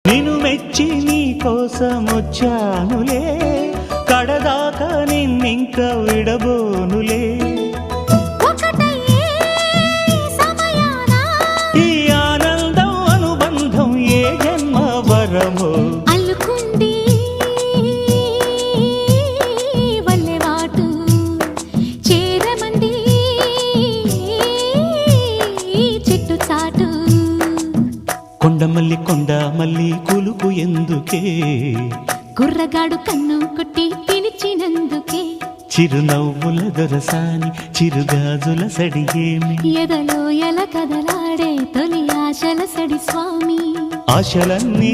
నిన్ను మెచ్చి నీ కోసం వచ్చానులే, కడదాకా నిన్నింక విడబోనులే. ఈ ఆనందం అనుబంధం ఏ జన్మ వరమో అల్లుకుంది వల్లెవాటు చేరమంది చెట్టు చాటు. కొండమల్లి కొండ మల్లి కులుకు ఎందుకే, కుర్రగాడు కన్ను కొట్టి పిలిచినందుకే. చిరునవ్వుల దొరసాని చిరుగాజుల సడియేమి, ఎదలో ఎల కదలాడే తొలి ఆశల సడి స్వామి. ఆశలన్నీ